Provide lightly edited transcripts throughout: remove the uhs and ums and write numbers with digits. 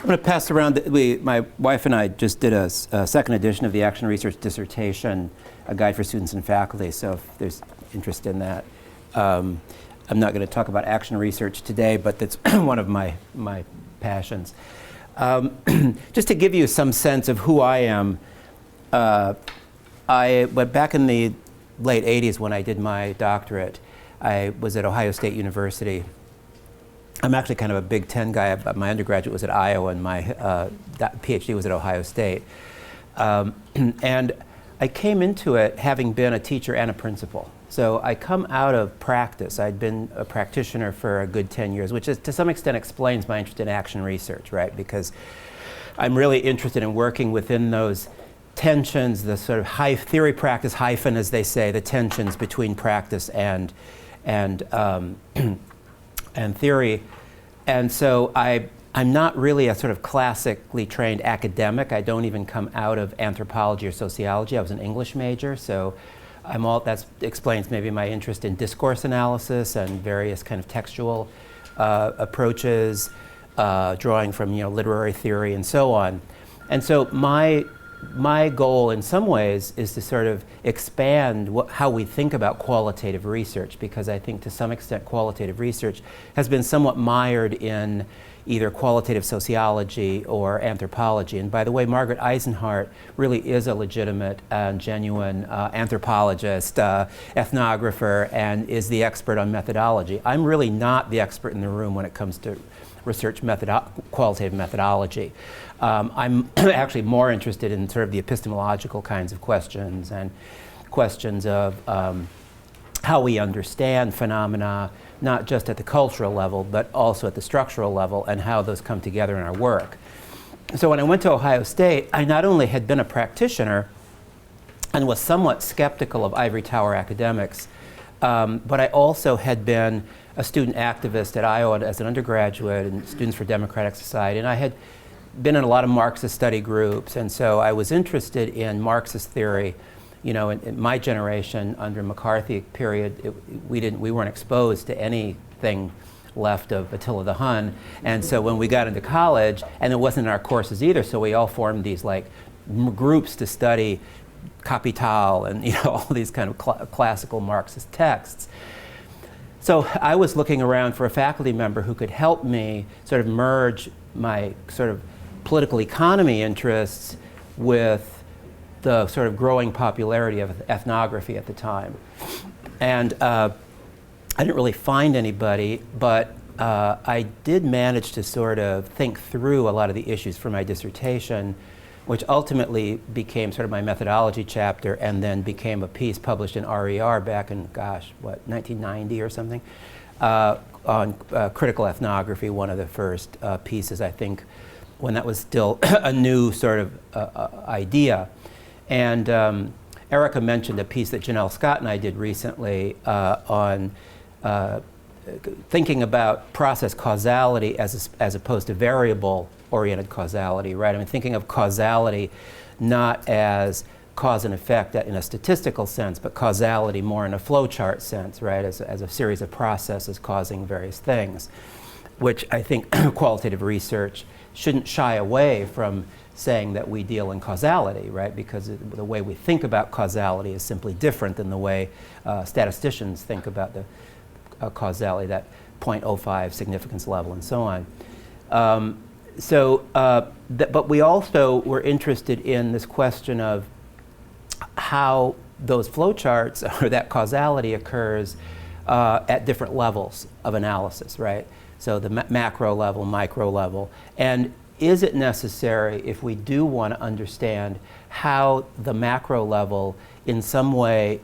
going to pass around, my wife and I just did a second edition of the Action Research Dissertation, a guide for students and faculty, so if there's interest in that. I'm not going to talk about action research today, but that's one of my passions. Just to give you some sense of who I am, but back in the late 80s when I did my doctorate, I was at Ohio State University. I'm actually kind of a Big Ten guy. My undergraduate was at Iowa and my PhD was at Ohio State. And I came into it having been a teacher and a principal. So I come out of practice. I'd been a practitioner for a good 10 years, which is, to some extent explains my interest in action research, right? Because I'm really interested in working within those tensions, the sort of high theory practice hyphen, as they say, the tensions between practice and theory. And so I'm not really a sort of classically trained academic. I don't even come out of anthropology or sociology. I was an English major, so that explains maybe my interest in discourse analysis and various kind of textual approaches, drawing from literary theory and so on. And so my goal in some ways is to sort of expand how we think about qualitative research, because I think to some extent qualitative research has been somewhat mired in either qualitative sociology or anthropology. And by the way, Margaret Eisenhart really is a legitimate and genuine anthropologist, ethnographer, and is the expert on methodology. I'm really not the expert in the room when it comes to research qualitative methodology. I'm actually more interested in sort of the epistemological kinds of questions and questions of how we understand phenomena, not just at the cultural level, but also at the structural level, and how those come together in our work. So when I went to Ohio State, I not only had been a practitioner and was somewhat skeptical of ivory tower academics, but I also had been a student activist at Iowa as an undergraduate and Students for Democratic Society, and I had been in a lot of Marxist study groups, and so I was interested in Marxist theory. In my generation, under McCarthy period, we weren't exposed to anything left of Attila the Hun, and so when we got into college, and it wasn't in our courses either, so we all formed these groups to study Capital and all these kind of classical Marxist texts. So I was looking around for a faculty member who could help me sort of merge my sort of political economy interests with the sort of growing popularity of ethnography at the time. And I didn't really find anybody, but I did manage to sort of think through a lot of the issues for my dissertation, which ultimately became sort of my methodology chapter and then became a piece published in RER back in, 1990 or something, on critical ethnography, one of the first pieces, I think, when that was still a new sort of idea. And Erica mentioned a piece that Janelle Scott and I did recently on thinking about process causality as opposed to variable-oriented causality, right? I mean, thinking of causality not as cause and effect in a statistical sense, but causality more in a flowchart sense, right? As a series of processes causing various things, which I think qualitative research shouldn't shy away from saying that we deal in causality, right? Because the way we think about causality is simply different than the way statisticians think about the causality, that 0.05 significance level and so on. But we also were interested in this question of how those flowcharts or that causality occurs at different levels of analysis, right? So the macro level, micro level. And is it necessary, if we do want to understand how the macro level in some way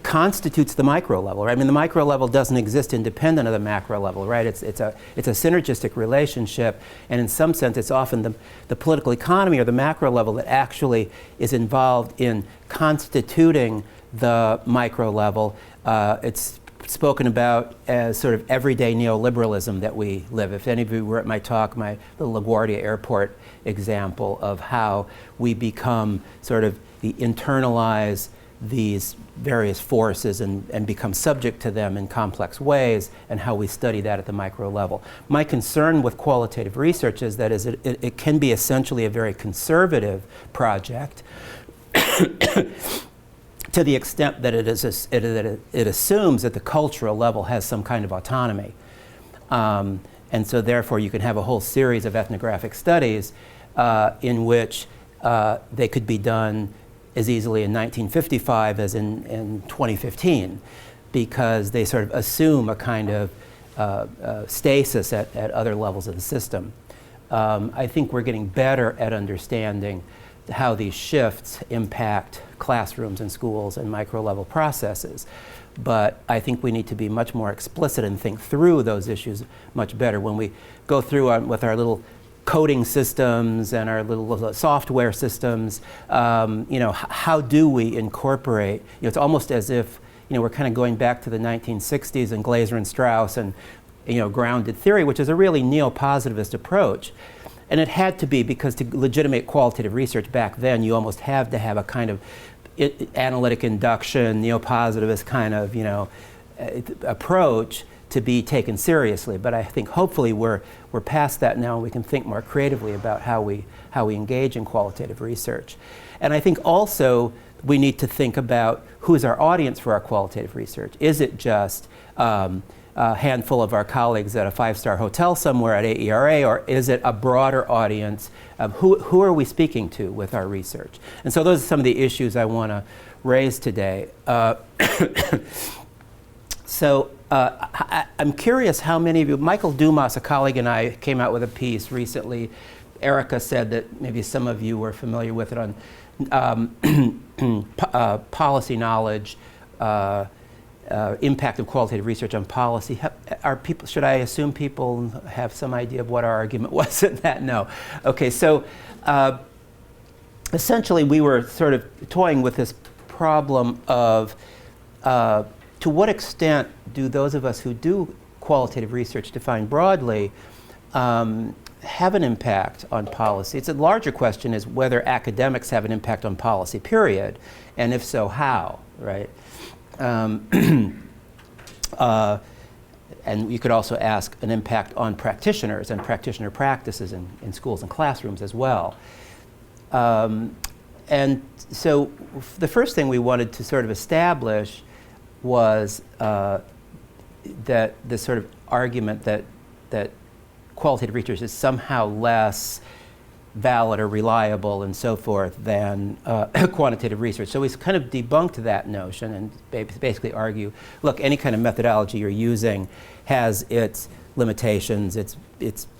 constitutes the micro level, right? I mean, the micro level doesn't exist independent of the macro level, right? It's a synergistic relationship, and in some sense it's often the political economy or the macro level that actually is involved in constituting the micro level. It's spoken about as sort of everyday neoliberalism that we live. If any of you were at my talk, the LaGuardia Airport example of how we become sort of the internalized these various forces and become subject to them in complex ways, and how we study that at the micro level. My concern with qualitative research is that it can be essentially a very conservative project to the extent that it assumes that the cultural level has some kind of autonomy. And so therefore you can have a whole series of ethnographic studies in which they could be done as easily in 1955 as in 2015, because they sort of assume a kind of stasis at other levels of the system. I think we're getting better at understanding how these shifts impact classrooms and schools and micro-level processes. But I think we need to be much more explicit and think through those issues much better. When we go through with our little coding systems and our little software systems, how do we incorporate, it's almost as if, we're kind of going back to the 1960s and Glaser and Strauss and, grounded theory, which is a really neo-positivist approach. And it had to be, because to legitimate qualitative research back then, you almost have to have a kind of analytic induction, neo-positivist kind of, approach to be taken seriously. But I think hopefully we're past that now, and we can think more creatively about how we engage in qualitative research. And I think also we need to think about who's our audience for our qualitative research. Is it just a handful of our colleagues at a five-star hotel somewhere at AERA, or is it a broader audience? Who are we speaking to with our research? And so those are some of the issues I want to raise today. I'm curious how many of you, Michael Dumas, a colleague, and I came out with a piece recently. Erica said that maybe some of you were familiar with it on policy knowledge, impact of qualitative research on policy. Should I assume people have some idea of what our argument was in that? No. Okay, so essentially we were sort of toying with this problem of to what extent do those of us who do qualitative research defined broadly have an impact on policy? It's a larger question, is whether academics have an impact on policy, period, and if so, how, right? And you could also ask an impact on practitioners and practitioner practices in schools and classrooms as well. And so the first thing we wanted to sort of establish was that this sort of argument that qualitative research is somehow less valid or reliable and so forth than quantitative research. So we kind of debunked that notion and basically argue, look, any kind of methodology you're using has its limitations, its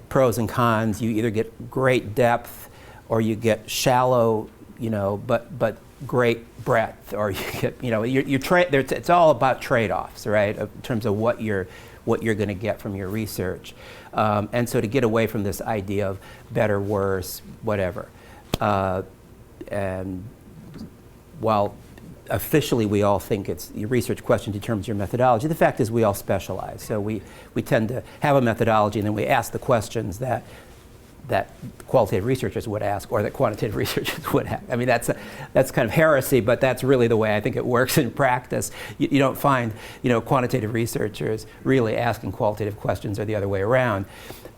pros and cons. You either get great depth or you get shallow, but great breadth, or you get, it's all about trade-offs, right, in terms of what you're going to get from your research. And so to get away from this idea of better, worse, whatever. And while officially we all think it's your research question determines your methodology, the fact is we all specialize. So we tend to have a methodology, and then we ask the questions that qualitative researchers would ask, or that quantitative researchers would ask. I mean, that's kind of heresy, but that's really the way I think it works in practice. You don't find, quantitative researchers really asking qualitative questions, or the other way around.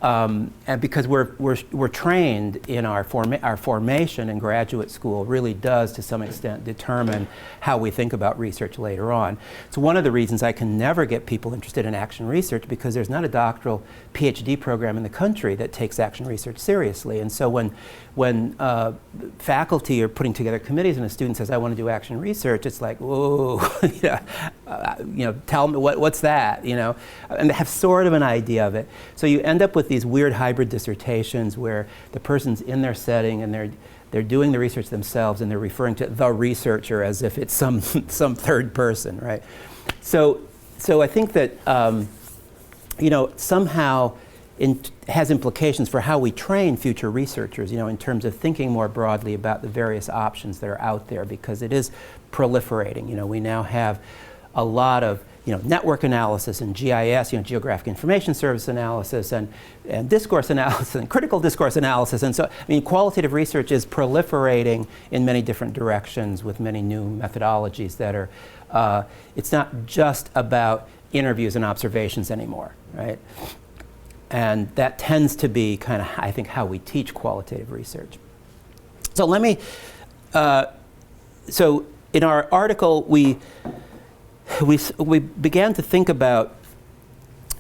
And because we're trained in our formation in graduate school really does to some extent determine how we think about research later on. It's one of the reasons I can never get people interested in action research, because there's not a doctoral PhD program in the country that takes action research seriously. And so when faculty are putting together committees and a student says, I want to do action research, it's like, whoa, tell me what's that, and they have sort of an idea of it. So you end up with these weird hybrid dissertations where the person's in their setting and they're doing the research themselves, and they're referring to the researcher as if it's some third person, right? So I think that somehow has implications for how we train future researchers, in terms of thinking more broadly about the various options that are out there, because it is proliferating. We now have a lot of network analysis and GIS, geographic information service analysis, and discourse analysis and critical discourse analysis. And so, qualitative research is proliferating in many different directions with many new methodologies that are, it's not just about interviews and observations anymore, right? And that tends to be kind of, I think, how we teach qualitative research. So let me, so in our article, we began to think about,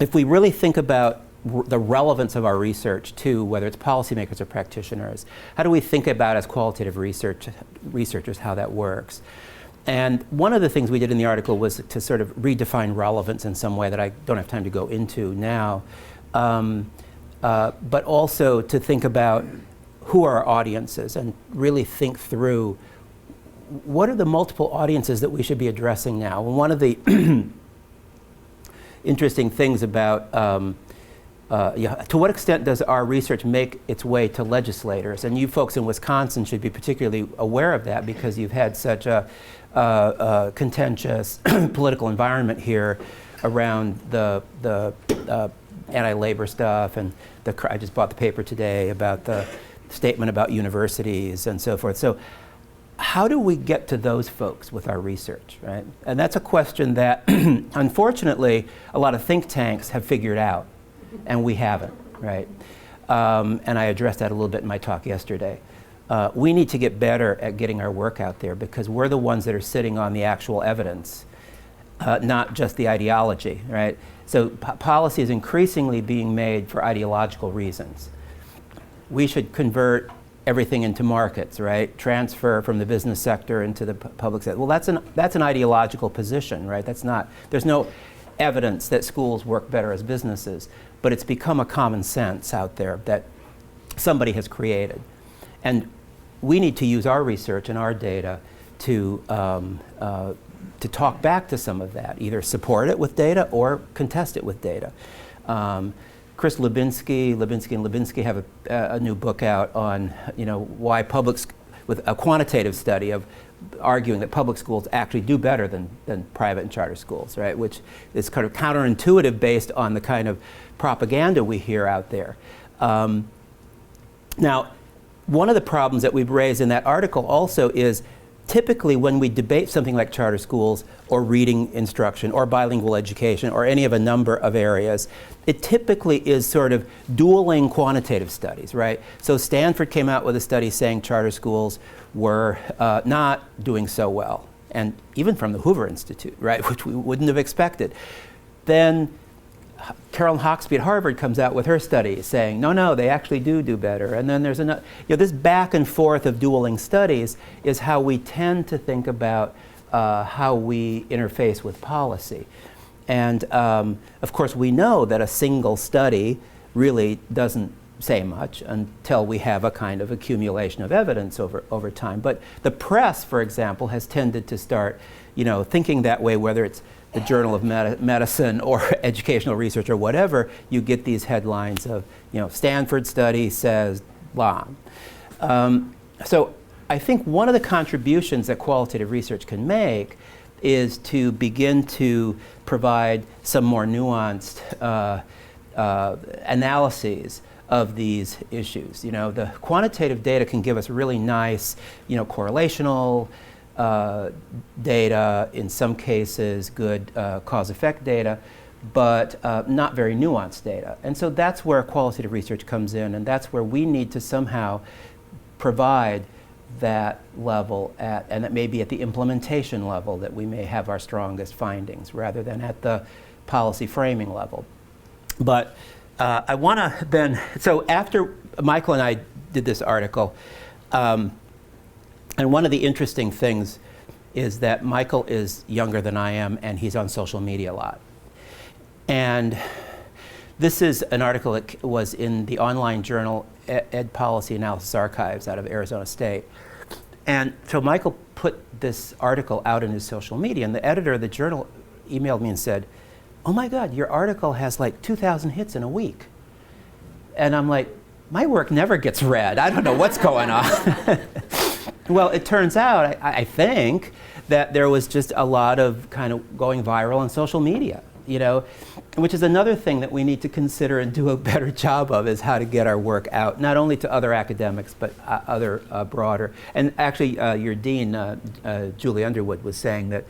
if we really think about the relevance of our research to whether it's policymakers or practitioners, how do we think about as qualitative researchers how that works? And one of the things we did in the article was to sort of redefine relevance in some way that I don't have time to go into now, but also to think about who are our audiences and really think through what are the multiple audiences that we should be addressing now. And one of the interesting things about to what extent does our research make its way to legislators? And you folks in Wisconsin should be particularly aware of that because you've had such a contentious political environment here around the anti-labor stuff, and I just bought the paper today about the statement about universities and so forth. So how do we get to those folks with our research, right? And that's a question that unfortunately a lot of think tanks have figured out, and we haven't, right? And I addressed that a little bit in my talk yesterday. We need to get better at getting our work out there because we're the ones that are sitting on the actual evidence, not just the ideology, right? So policy is increasingly being made for ideological reasons. We should convert everything into markets, right? Transfer from the business sector into the public sector. Well, that's an ideological position, right? There's no evidence that schools work better as businesses, but it's become a common sense out there that somebody has created. And we need to use our research and our data to talk back to some of that, either support it with data or contest it with data. Chris Lubinsky and Lubinsky have a new book out on, why with a quantitative study of arguing that public schools actually do better than private and charter schools, right? Which is kind of counterintuitive based on the kind of propaganda we hear out there. Now, one of the problems that we've raised in that article also is typically when we debate something like charter schools or reading instruction or bilingual education or any of a number of areas, it typically is sort of dueling quantitative studies, right? So Stanford came out with a study saying charter schools were not doing so well, and even from the Hoover Institute, right, which we wouldn't have expected. Then Carolyn Hawksby at Harvard comes out with her study saying, no, they actually do better. And then there's another, this back and forth of dueling studies is how we tend to think about how we interface with policy. And of course, we know that a single study really doesn't say much until we have a kind of accumulation of evidence over time. But the press, for example, has tended to start, thinking that way, whether it's the Journal of Medicine or Educational Research or whatever, you get these headlines of, Stanford study says blah. So I think one of the contributions that qualitative research can make is to begin to provide some more nuanced analyses of these issues. The quantitative data can give us really nice, correlational data, in some cases good cause-effect data, but not very nuanced data. And so that's where qualitative research comes in, and that's where we need to somehow provide that level and it may be at the implementation level that we may have our strongest findings rather than at the policy framing level. But I want to then, so after Michael and I did this article, and one of the interesting things is that Michael is younger than I am, and he's on social media a lot. And this is an article that was in the online journal Ed Policy Analysis Archives out of Arizona State. And so Michael put this article out in his social media, and the editor of the journal emailed me and said, "Oh my God, your article has like 2,000 hits in a week." And I'm like, my work never gets read. I don't know what's going on. Well, it turns out, I think, that there was just a lot of kind of going viral on social media, you know, which is another thing that we need to consider and do a better job of, is how to get our work out, not only to other academics, but other broader. And actually, your dean, Julie Underwood, was saying that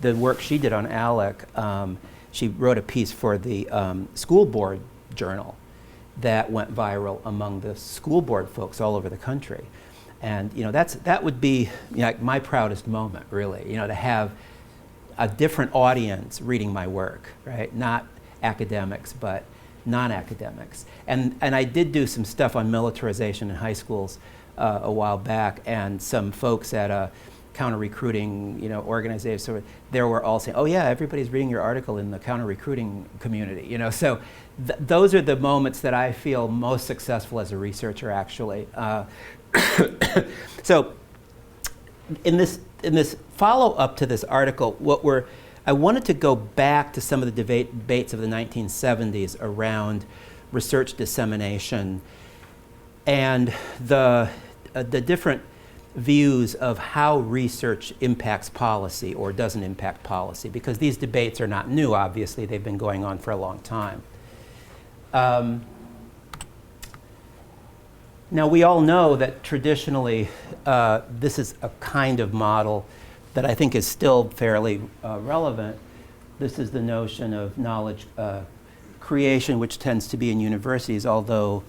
the work she did on ALEC, she wrote a piece for the school board journal that went viral among the school board folks all over the country. And you know, that would be, you know, like my proudest moment, really, you know, to have a different audience reading my work, right? Not academics, but non-academics. And I did do some stuff on militarization in high schools a while back, and some folks at a counter-recruiting, you know, organization, so they were all saying, oh yeah, everybody's reading your article in the counter-recruiting community, you know. So those are the moments that I feel most successful as a researcher, actually. So in this follow-up to this article, I wanted to go back to some of the debates of the 1970s around research dissemination and the different views of how research impacts policy or doesn't impact policy, because these debates are not new, obviously. They've been going on for a long time. Now, we all know that traditionally this is a kind of model that I think is still fairly relevant. This is the notion of knowledge creation, which tends to be in universities, although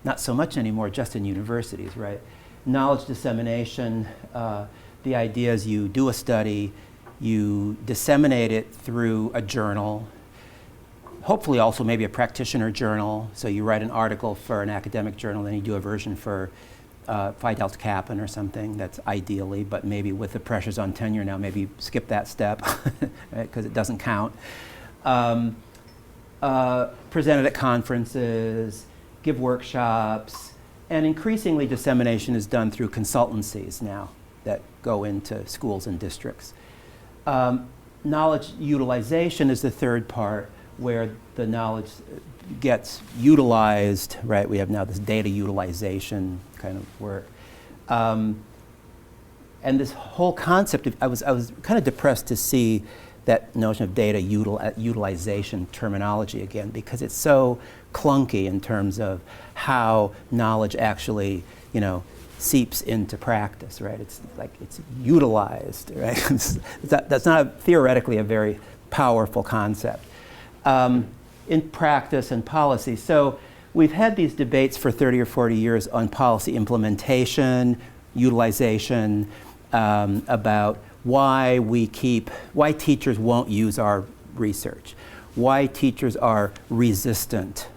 not so much anymore, just in universities, right? Knowledge dissemination, the idea is you do a study, you disseminate it through a journal, hopefully also maybe a practitioner journal. So you write an article for an academic journal, then you do a version for Phi Delta Kappan or something. That's ideally, but maybe with the pressures on tenure now, maybe skip that step, because it doesn't count. Presented at conferences, give workshops, and increasingly dissemination is done through consultancies now that go into schools and districts. Knowledge utilization is the third part, where the knowledge gets utilized, right? We have now this data utilization kind of work. And this whole concept of, I was kind of depressed to see that notion of data utilization terminology again, because it's so clunky in terms of how knowledge actually, you know, seeps into practice, right? It's like it's utilized, right? That's not theoretically a very powerful concept. In practice and policy. So we've had these debates for 30 or 40 years on policy implementation, utilization, about why teachers won't use our research, why teachers are resistant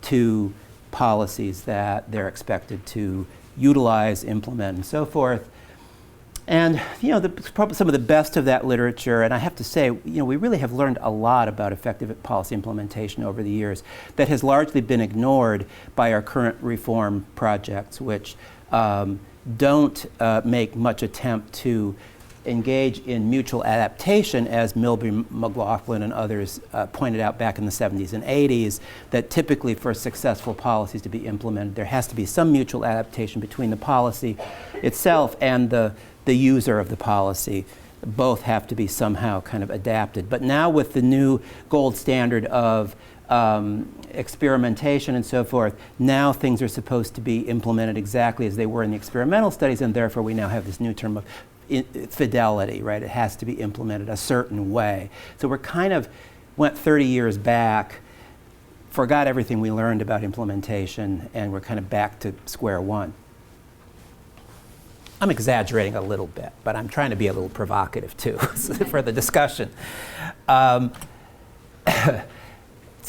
to policies that they're expected to utilize, implement, and so forth. And you know, probably some of the best of that literature, and I have to say, you know, we really have learned a lot about effective policy implementation over the years that has largely been ignored by our current reform projects, which don't make much attempt to engage in mutual adaptation, as Milby, McLaughlin, and others pointed out back in the 70s and 80s, that typically for successful policies to be implemented, there has to be some mutual adaptation between the policy itself and the user of the policy. Both have to be somehow kind of adapted. But now with the new gold standard of experimentation and so forth, now things are supposed to be implemented exactly as they were in the experimental studies, and therefore we now have this new term of fidelity, right? It has to be implemented a certain way. So we're kind of went 30 years back, forgot everything we learned about implementation, and we're kind of back to square one. I'm exaggerating a little bit, but I'm trying to be a little provocative too for the discussion. So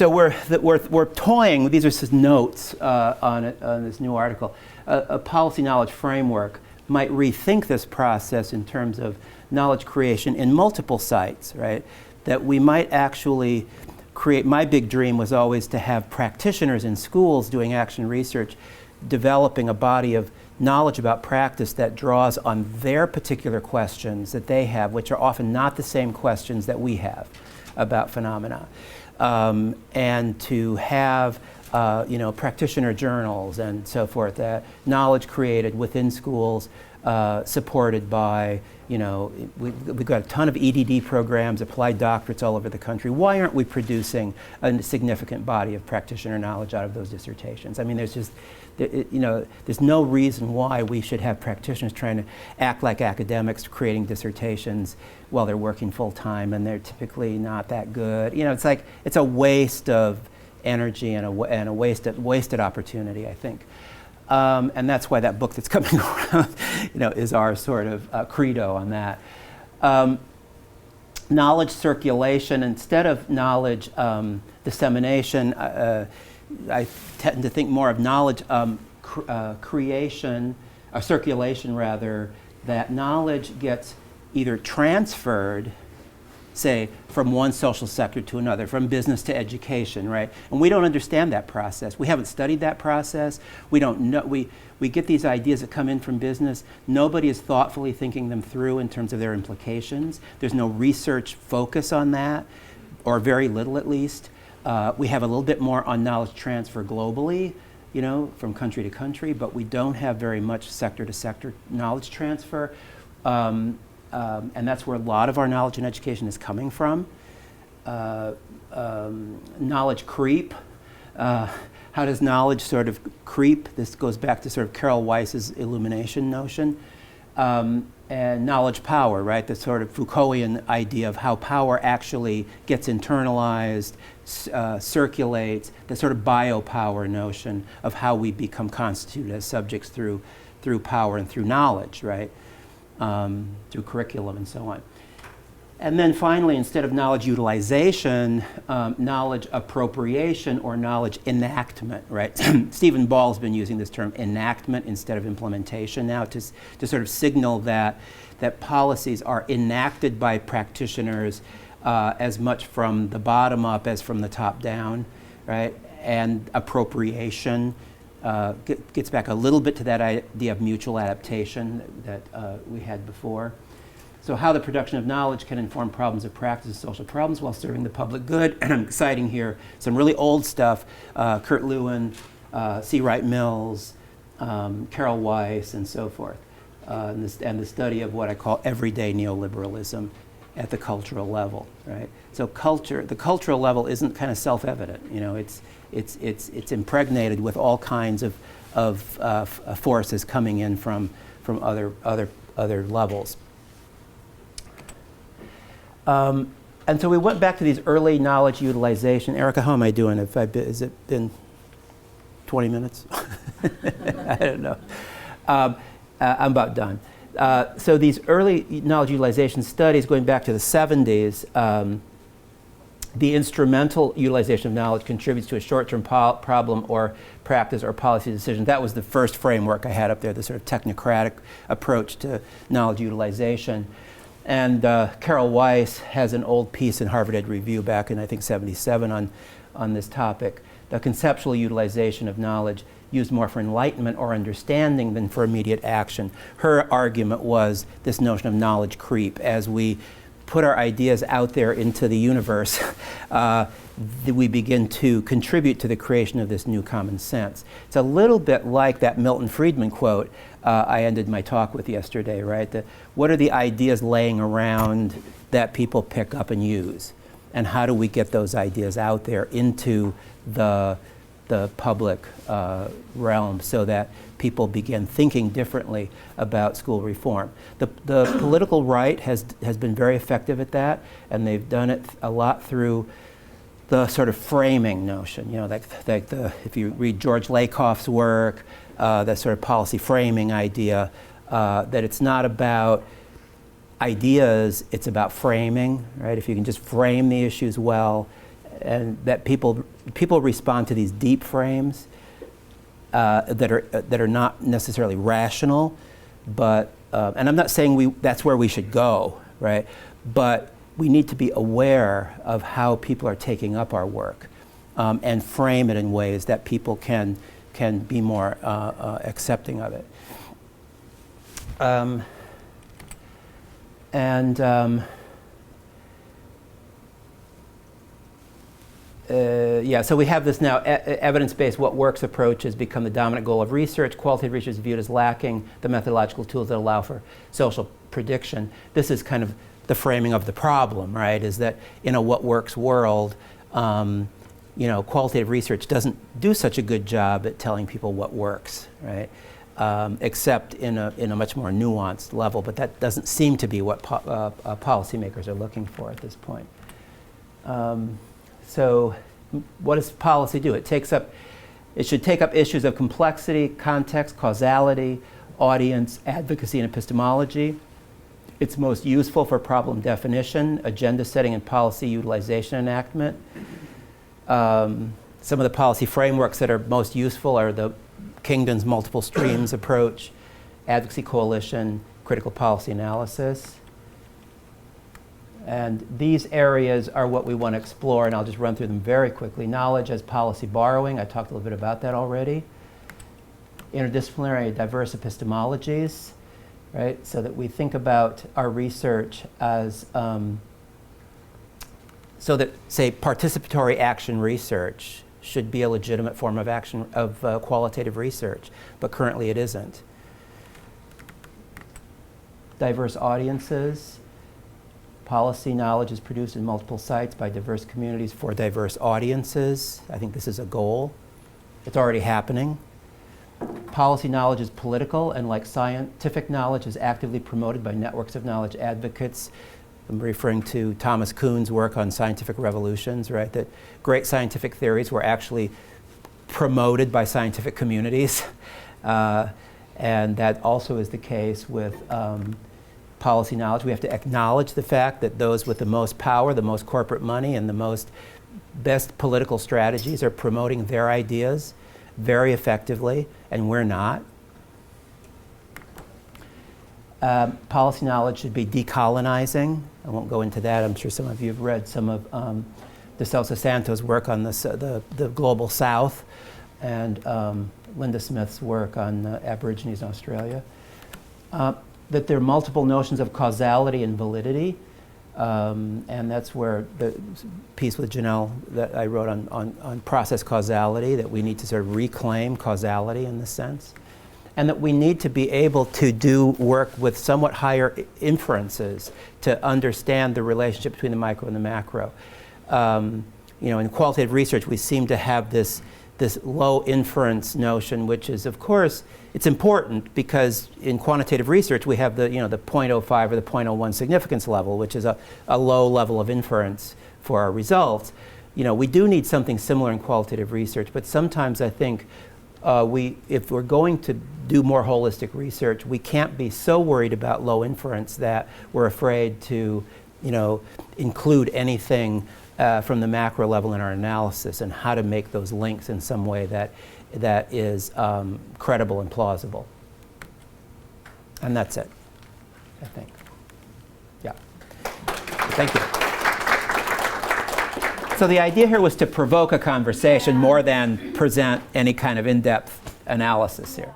we're toying, these are just notes on this new article, a policy knowledge framework might rethink this process in terms of knowledge creation in multiple sites, right? That we might actually create, my big dream was always to have practitioners in schools doing action research, developing a body of knowledge about practice that draws on their particular questions that they have, which are often not the same questions that we have about phenomena. And to have practitioner journals and so forth, knowledge created within schools supported by, we've got a ton of EDD programs, applied doctorates all over the country. Why aren't we producing a significant body of practitioner knowledge out of those dissertations? I mean, there's no reason why we should have practitioners trying to act like academics creating dissertations while they're working full time, and they're typically not that good. It's like, it's a waste of energy and a wasted opportunity, I think. And that's why that book that's coming around, is our sort of credo on that. Knowledge circulation, instead of knowledge dissemination, I tend to think more of knowledge creation, or circulation rather, that knowledge gets either transferred, say, from one social sector to another, from business to education, right? And we don't understand that process. We haven't studied that process. We don't know. We get these ideas that come in from business. Nobody is thoughtfully thinking them through in terms of their implications. There's no research focus on that, or very little at least. We have a little bit more on knowledge transfer globally, from country to country, but we don't have very much sector to sector knowledge transfer. And that's where a lot of our knowledge in education is coming from. Knowledge creep. How does knowledge sort of creep? This goes back to sort of Carol Weiss's illumination notion. And knowledge power, right? The sort of Foucaultian idea of how power actually gets internalized, circulates, the sort of biopower notion of how we become constituted as subjects through power and through knowledge, right? Through curriculum and so on. And then finally, instead of knowledge utilization, knowledge appropriation or knowledge enactment, right? Stephen Ball's been using this term enactment instead of implementation now to sort of signal that policies are enacted by practitioners as much from the bottom up as from the top down, right? And appropriation gets back a little bit to that idea of mutual adaptation that we had before. So how the production of knowledge can inform problems of practice and social problems while serving the public good. And I'm citing here some really old stuff, Kurt Lewin, C. Wright Mills, Carol Weiss, and so forth. And the study of what I call everyday neoliberalism at the cultural level, right? So the cultural level isn't kind of self-evident. It's impregnated with all kinds of forces coming in from other levels. And so we went back to these early knowledge utilization. Erica, how am I doing? Has it been 20 minutes? I don't know. I'm about done. So these early knowledge utilization studies going back to the 70s, the instrumental utilization of knowledge contributes to a short-term problem or practice or policy decision. That was the first framework I had up there, the sort of technocratic approach to knowledge utilization. And Carol Weiss has an old piece in Harvard Ed Review back in, I think, 77 on this topic. The conceptual utilization of knowledge used more for enlightenment or understanding than for immediate action. Her argument was this notion of knowledge creep. As we put our ideas out there into the universe, we begin to contribute to the creation of this new common sense. It's a little bit like that Milton Friedman quote I ended my talk with yesterday, right? What are the ideas laying around that people pick up and use? And how do we get those ideas out there into the public realm so that people begin thinking differently about school reform? The political right has been very effective at that, and they've done it a lot through the sort of framing notion. If you read George Lakoff's work, that sort of policy framing idea, that it's not about ideas, it's about framing, right? If you can just frame the issues well, and that people respond to these deep frames that are not necessarily rational, but and I'm not saying that's where we should go, right? But we need to be aware of how people are taking up our work and frame it in ways that people can be more accepting of it. yeah, so we have this now evidence-based what works approach has become the dominant goal of research. Qualitative research is viewed as lacking the methodological tools that allow for social prediction. This is kind of the framing of the problem, right? Is that in a what works world, qualitative research doesn't do such a good job at telling people what works, right? Except in a much more nuanced level, but that doesn't seem to be what policymakers are looking for at this point. So what does policy do? It should take up issues of complexity, context, causality, audience, advocacy, and epistemology. It's most useful for problem definition, agenda setting, and policy utilization enactment. Some of the policy frameworks that are most useful are the Kingdon's multiple streams approach, advocacy coalition, critical policy analysis. And these areas are what we want to explore, and I'll just run through them very quickly. Knowledge as policy borrowing, I talked a little bit about that already. Interdisciplinary diverse epistemologies, right? So that we think about our research as, so that, say, participatory action research should be a legitimate form of action, of qualitative research, but currently it isn't. Diverse audiences. Policy knowledge is produced in multiple sites by diverse communities for diverse audiences. I think this is a goal. It's already happening. Policy knowledge is political, and like scientific knowledge is actively promoted by networks of knowledge advocates. I'm referring to Thomas Kuhn's work on scientific revolutions, right? That great scientific theories were actually promoted by scientific communities. And that also is the case with policy knowledge. We have to acknowledge the fact that those with the most power, the most corporate money, and the best political strategies are promoting their ideas very effectively, and we're not. Policy knowledge should be decolonizing. I won't go into that. I'm sure some of you have read some of De Sousa Santos' work on the Global South, and Linda Smith's work on Aborigines in Australia. That there are multiple notions of causality and validity, and that's where the piece with Janelle that I wrote on process causality, that we need to sort of reclaim causality in this sense, and that we need to be able to do work with somewhat higher inferences to understand the relationship between the micro and the macro. In qualitative research, we seem to have this low inference notion, which is, of course, it's important because in quantitative research we have the 0.05 or the 0.01 significance level, which is a low level of inference for our results. We do need something similar in qualitative research, but sometimes I think if we're going to do more holistic research, we can't be so worried about low inference that we're afraid to include anything from the macro level in our analysis, and how to make those links in some way that is credible and plausible. And that's it, I think. Yeah. Thank you. So the idea here was to provoke a conversation more than present any kind of in-depth analysis here.